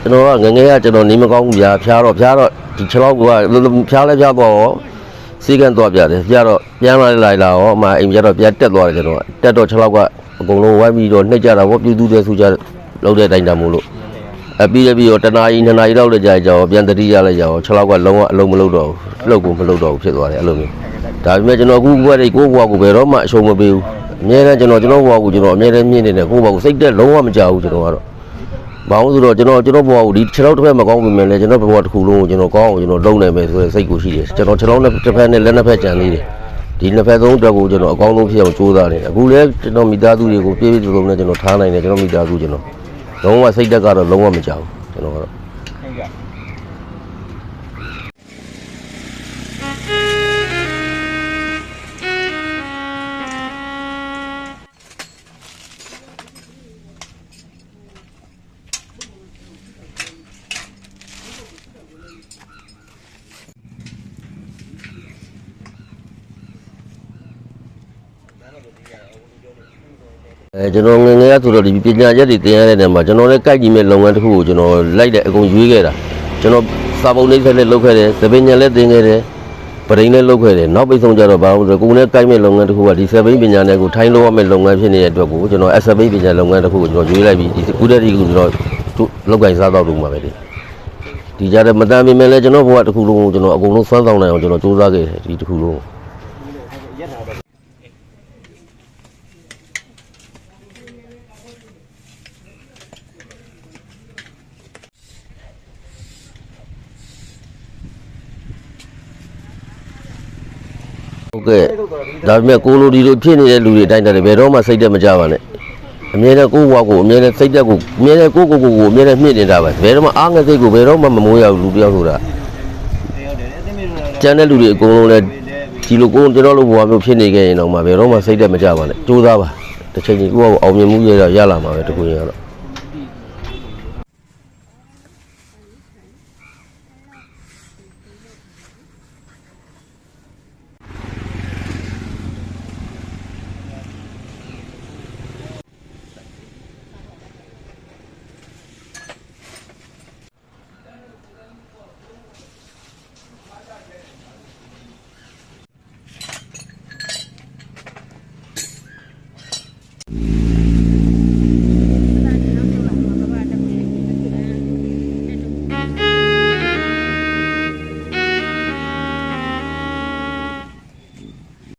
ကျွန်တော်ကငငယ်ကကျွန်တော်နေမကောင်းဘူးဗျာဖျားတော့ဒီ6လောက်ကဖျားလဲဖျားတော့စီကန်းသွားပြတယ်ဖျားတော့ပြန်လာလိုက်လာရောအမအိမ်ကျတော့ပြန်တက်သွားတယ်ကျွန်တော်တက်တော့6လောက်ကအကုန်လုံးဝိုင်းပြီးတော့နှိပ်ကြတာဗောပြည်သူတွေဆူကြလောက်တဲ့တိုင်းတမို့လို့ပြီးတော့တနာရီ2နာရီလောက်လည်းကြာကြအောင်ပြန်တတိရလိုက်ကြအောင်6လောက်ကလုံးဝအလုံးမလုပ်တော့ဘူးလှုပ်ကိုမလုပ်တော့ဘူးဖြစ်သွားတယ်အဲ့လိုမျိုးဒါပေမဲ့ကျွန်တော်အခုဘွားတွေကိုဘွားကိုဘယ်တော့မှအရှုံးမပေးဘူးအများနဲ့ကျွန်တော်ဘွားကိုကျွန်တော်အများနဲ့မြင်နေတယ်ကိုဘွားကိုစိတ်တက်လုံးဝမကြောက်ဘူးကျွန်တော်ကတော့ဘာလို့ဆိုတော့ကျွန်တော်ဘွားကိုဒီ6လောက်တစ်ဖက်မကောင်းပြင်မယ်လေကျွန်တော်ဘွားတစ်ခုလုံးကိုကျွန်တော်ကောင်းအောင်ကျွန်တော်လုံးနိုင်မယ်ဆိုတဲ့စိတ်ကိုရှိတယ်ကျွန်တော်6လောက်တစ်ဖက်နဲ့လက်နှစ်ဖက်ကြံနေတယ်ဒီနှစ်ဖက်သုံးအတွက်ကိုကျွန်တော်အကောင်းဆုံးဖြစ်အောင်ကြိုးစားနေတယ်အခုလည်းကျွန်တော်မိသားစုတွေကိုပြည့်ပြည့်စုံစုံနဲ့ကျွန်တော်ထားနိုင်တယ်ကျွန်တော်မိသားစုကျွန်တော်လုံးဝစိတ်တက်ကတော့လုံးဝမကြောက်ဘူးကျွန်တော်ကတော့ကျွန်တော်ငငယ်ရဆိုတော့ဒီပညာရက်တွေသင်ရတဲ့နေရာမှာကျွန်တော်လည်းကြိုက်ကြည့်မဲ့လုပ်ငန်းတစ်ခုကိုကျွန်တော်လိုက်တဲ့အကုန်ရွေးခဲ့တာကျွန်တော်စာပုံလေးဆက်လက်လုပ်ခဲ့တယ်သပင်ညာလည်းသင်ခဲ့တယ်ပရိန်းလည်းလုပ်ခဲ့တယ်နောက်ပိတ်ဆုံးကြတော့ဘာလို့လဲကိုယ်နဲ့ကြိုက်မဲ့လုပ်ငန်းတစ်ခုကဒီစပိန်ပညာနဲ့ကိုထိုင်းလုပ်ရမဲ့လုပ်ငန်းဖြစ်နေတဲ့အတွက်ကိုကျွန်တော်စပိန်ပညာလုပ်ငန်းတစ်ခုကိုကျွန်တော်ရွေးလိုက်ပြီးဒီကုတ္တတိကိုကျွန်တော်လောက်ကင်စားတော့လို့မှာပဲဒီကြတဲ့မတန်ပေမဲ့လည်းကျွန်တော်ဘဝတစ်ခုလုံးကိုကျွန်တော်အကုန်လုံးစွမ်းဆောင်နိုင်အောင်ကျွန်တော်စူးစမ်းခဲ့တယ်ဒီတစ်ခုလုံးဟုတ်ကဲ့ဒါပေမဲ့ကိုလိုဒီလိုဖြစ်နေတဲ့လူတွေတိုင်းတယ်ဘယ်တော့မှစိတ်တက်မကြပါနဲ့အမြဲတမ်းကိုယ့်ဘဝကိုအမြဲတမ်းစိတ်တက်ကိုအမြဲတမ်းကိုအမြဲတမ်းမြင့်နေတာပဲဘယ်တော့မှအားငယ်စိတ်ကိုဘယ်တော့မှမမိုးရဘူးလူတယောက်ဆိုတာကျန်တဲ့လူတွေအကုန်လုံးလည်းဒီလိုကျွန်တော်လိုဘဝမျိုးဖြစ်နေခဲ့ရင်တော့မှဘယ်တော့မှစိတ်တက်မကြပါနဲ့ကြိုးစားပါတစ်ချိန်ချိန်ကိုယ့်ဘဝအောင်မြင်မှုရလာမှာပဲတခုရင်ကတော့